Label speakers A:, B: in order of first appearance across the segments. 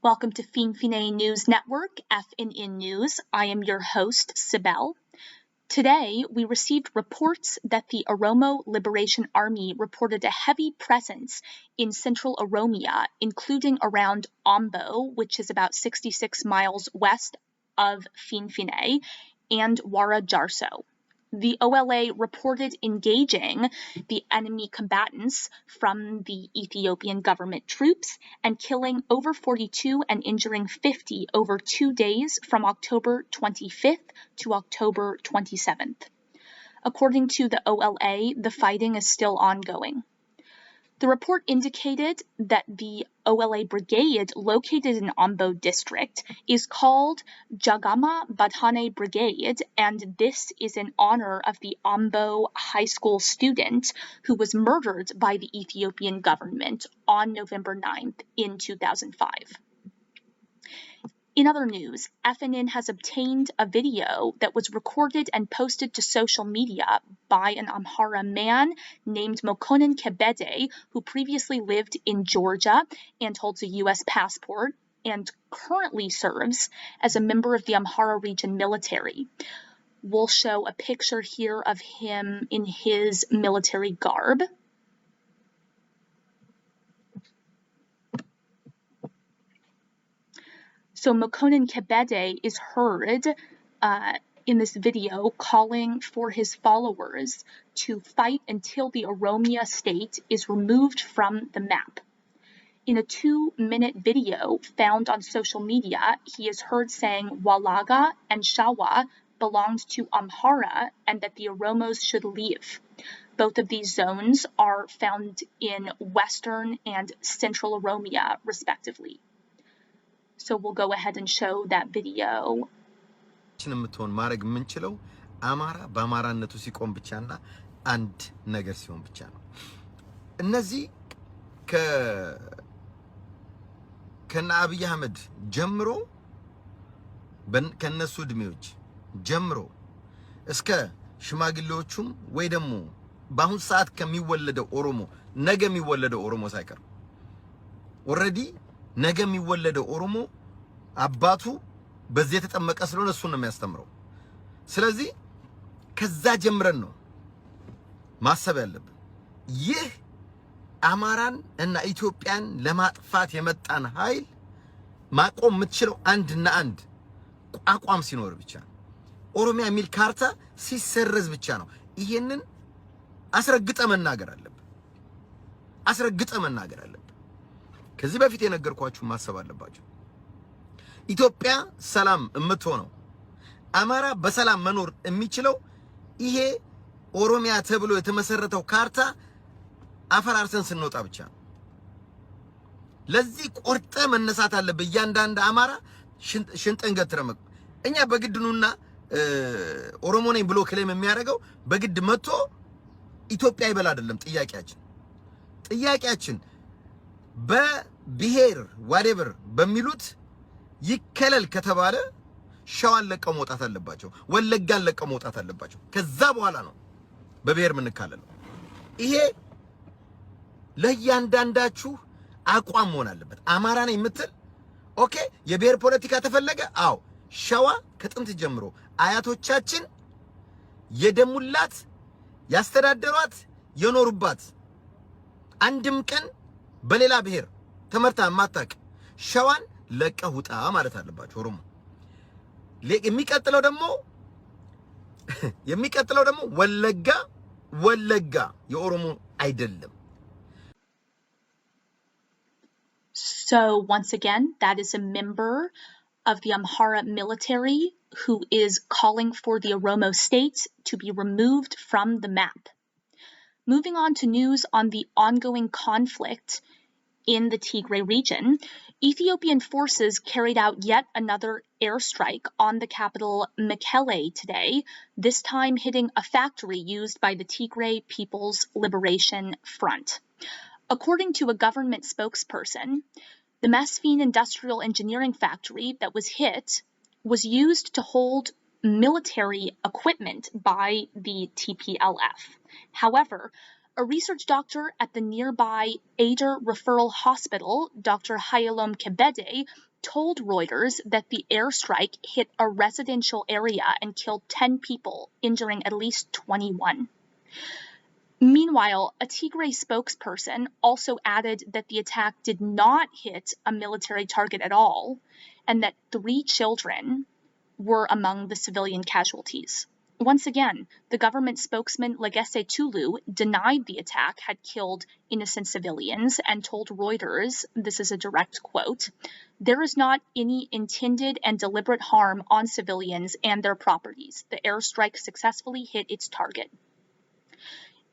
A: Welcome to Finfinne News Network, FNN News. I am your host, Sibel. Today, we received reports that the Oromo Liberation Army reported a heavy presence in central Oromia, including around Ombo, which is about 66 miles west of Finfinne, and Wara Jarso. The OLA reported engaging the enemy combatants from the Ethiopian government troops and killing over 42 and injuring 50 over 2 days from October 25th to October 27th. According to the OLA, the fighting is still ongoing. The report indicated that the OLA brigade located in Ombo district is called Jagama Badhane Brigade, and this is in honor of the Ombo high school student who was murdered by the Ethiopian government on November 9th in 2005. In other news, FNN has obtained a video that was recorded and posted to social media by an Amhara man named Mokonnen Kebede, who previously lived in Georgia and holds a U.S. passport and currently serves as a member of the Amhara region military. We'll show a picture here of him in his military garb. So Mokonnen Kebede is heard in this video calling for his followers to fight until the Oromia state is removed from the map. In a 2-minute video found on social media, he is heard saying Walaga and Shawa belonged to Amhara and that the Oromos should leave. Both of these zones are found in western and central Oromia, respectively. So we'll go ahead and show that video.
B: የምትሆን ማድረግ የምንችለው አማራ በአማራነቱ ሲቆም ብቻና አንድ ነገር ሲሆን ብቻ ነው። እነዚህ ከነ አብይ አህመድ ጀምሮ ከነሱ እድሜዎች ጀምሮ እስከ ሽማግሌዎቹም ወይ ደግሞ በአሁን ሰዓት ከሚወለደው ኦሮሞ ነገ የሚወለደው ኦሮሞ ሳይቀር ኦሬዲ ነገ የሚወለደው ኦሮሞ አባቱ በዚህ የተጠመቀ ስለሆነ እሱ ነው የሚያስተምረው። ስለዚህ ከዛ ጀምረን ነው ማሰብ ያለብን። ይህ አማራን እና ኢትዮጵያን ለማጥፋት የመጣን ኃይል ማቆም የምትችለው አንድና አንድ አቋም ሲኖር ብቻ ነው። ኦሮሚያ የሚል ካርታ ሲሰረዝ ብቻ ነው። ይሄንን አስረግጠ መናገር አለብን። ከዚህ በፊት የነገርኳችሁ ማሰብ አለባችሁ። ኢትዮጵያ ሰላም የምትሆነው አማራ በሰላም መኖር የሚችለው ይሄ ኦሮሚያ ተብሎ የተመሰረተው ካርታ አፈራርሰን ስንወጣ ብቻ ነው። ለዚህ ቆርጠ መነሳት አለበት። እያንዳንዱ አማራ ሽንጥን ገትረመ እኛ በግድኑና ኦሮሞ ነኝ ብሎ ክሌም የሚያደርገው በግድ መጥቶ ኢትዮጵያ ይበል አይደለም ጥያቄያችን በብሔር ዋዴቨር በሚሉት ይከለል ከተባለ ሸዋን ለቀው መውጣት አለባቸው፣ ወለጋን ለቀው መውጣት አለባቸው። ከዛ በኋላ ነው በብሔር ምንካለለው። ይሄ ለእያንዳንዳችሁ አቋም መሆን አለበት። አማራ ነኝ የምትል ኦኬ፣ የብሔር ፖለቲካ ተፈለገ፣ አዎ ሸዋ ከጥንት ጀምሮ አያቶቻችን የደሙላት ያስተዳደሯት የኖሩባት አንድም ቀን በሌላ ብሔር ተመርታ ማታቅ ሸዋን ለቀህ ውጣ ማለት አለባችሁ ኦሮሞ። የሚቀጥለው ደግሞ ወለጋ የኦሮሞ አይደለም።
A: So once again, that is a member of the Amhara military who is calling for the Oromo state to be removed from the map. Moving on to news on the ongoing conflict in the Tigray region, Ethiopian forces carried out yet another airstrike on the capital Mekelle today, this time hitting a factory used by the Tigray People's Liberation Front. According to a government spokesperson, the Mesfin industrial engineering factory that was hit was used to hold military equipment by the TPLF. However, a research doctor at the nearby Ader Referral Hospital, Dr. Hayalom Kebede, told Reuters that the airstrike hit a residential area and killed 10 people, injuring at least 21. Meanwhile, a Tigray spokesperson also added that the attack did not hit a military target at all, and that 3 children were among the civilian casualties. Once again, the government spokesman Legesse Tulu denied the attack had killed innocent civilians and told Reuters, this is a direct quote, "There is not any intended and deliberate harm on civilians and their properties. The airstrike successfully hit its target."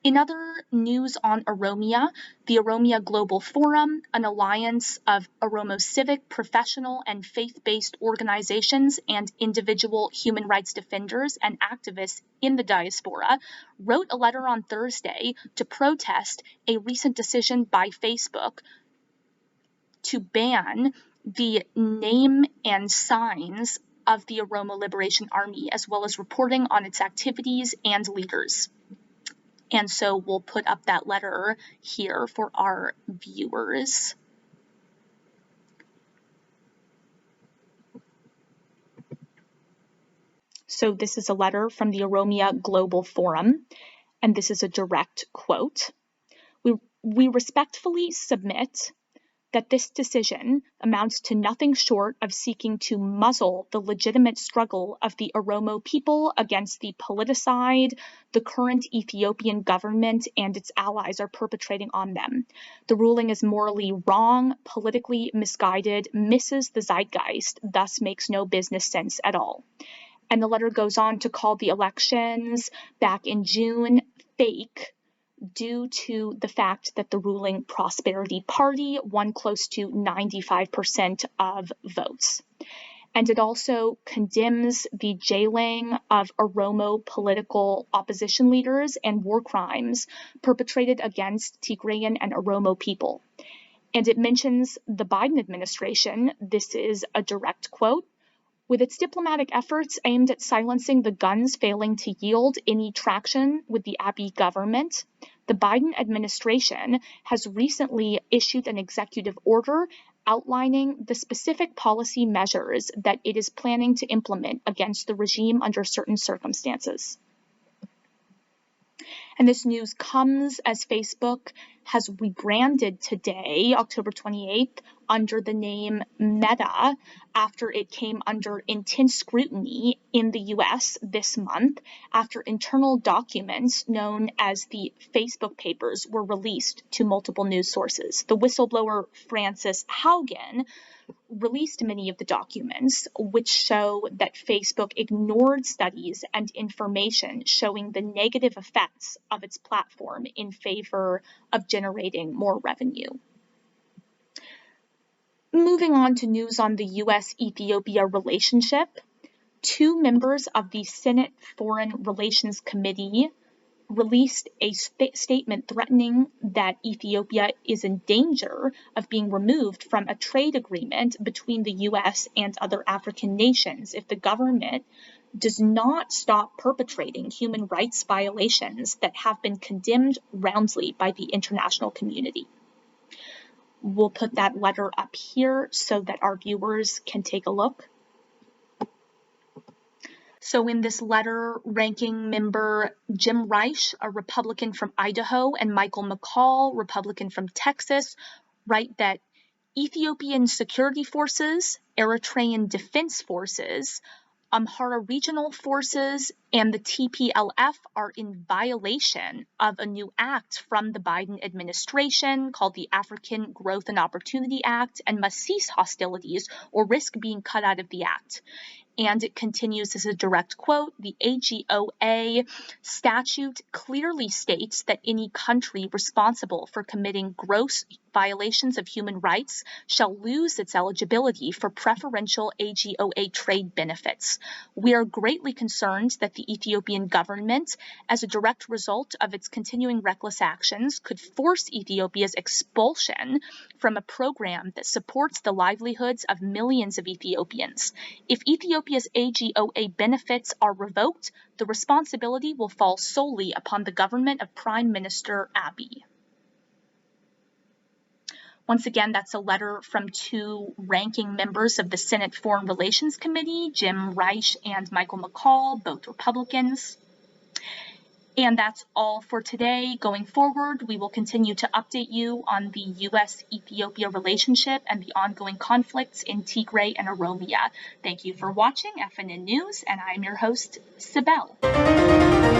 A: In other news on Oromia, the Oromia Global Forum, an alliance of Oromo civic, professional, and faith-based organizations and individual human rights defenders and activists in the diaspora, wrote a letter on Thursday to protest a recent decision by Facebook to ban the name and signs of the Oromo Liberation Army, as well as reporting on its activities and leaders. And so we'll put up that letter here for our viewers. So this is a letter from the Oromia Global Forum, and this is a direct quote. We respectfully submit that this decision amounts to nothing short of seeking to muzzle the legitimate struggle of the Oromo people against the politicide the current Ethiopian government and its allies are perpetrating on them. The ruling is morally wrong, politically misguided, misses the zeitgeist, thus makes no business sense at all. And the letter goes on to call the elections back in June fake, due to the fact that the ruling Prosperity Party won close to 95% of votes. And it also condemns the jailing of Oromo political opposition leaders and war crimes perpetrated against Tigrayan and Oromo people. And it mentions the Biden administration, this is a direct quote, "With its diplomatic efforts aimed at silencing the guns failing to yield any traction with the Abiy government, the Biden administration has recently issued an executive order outlining the specific policy measures that it is planning to implement against the regime under certain circumstances." And this news comes as Facebook has rebranded today, October 28th, under the name Meta after it came under intense scrutiny in the US this month after internal documents known as the Facebook Papers were released to multiple news sources. The whistleblower Frances Haugen released many of the documents, which show that Facebook ignored studies and information showing the negative effects of its platform in favor of generating more revenue. Moving on to news on the US-Ethiopia relationship, 2 members of the Senate Foreign Relations Committee released a statement threatening that Ethiopia is in danger of being removed from a trade agreement between the US and other African nations if the government does not stop perpetrating human rights violations that have been condemned roundly by the international community. We'll put that letter up here so that our viewers can take a look. So in this letter, ranking member Jim Reich, a Republican from Idaho, and Michael McCall, Republican from Texas, write that Ethiopian security forces, Eritrean defense forces, Amhara regional forces, and the TPLF are in violation of a new act from the Biden administration called the African Growth and Opportunity Act and must cease hostilities or risk being cut out of the act. And it continues as a direct quote, "The AGOA statute clearly states that any country responsible for committing gross violations of human rights shall lose its eligibility for preferential AGOA trade benefits. We are greatly concerned that the Ethiopian government, as a direct result of its continuing reckless actions, could force Ethiopia's expulsion from a program that supports the livelihoods of millions of Ethiopians. If Ethiopia's AGOA benefits are revoked, the responsibility will fall solely upon the government of Prime Minister Abiy." Once again, that's a letter from two ranking members of the Senate Foreign Relations Committee, Jim Reich and Michael McCall, both Republicans. And that's all for today. Going forward, we will continue to update you on the U.S.-Ethiopia relationship and the ongoing conflicts in Tigray and Oromia. Thank you for watching FNN News, and I'm your host, Sibel.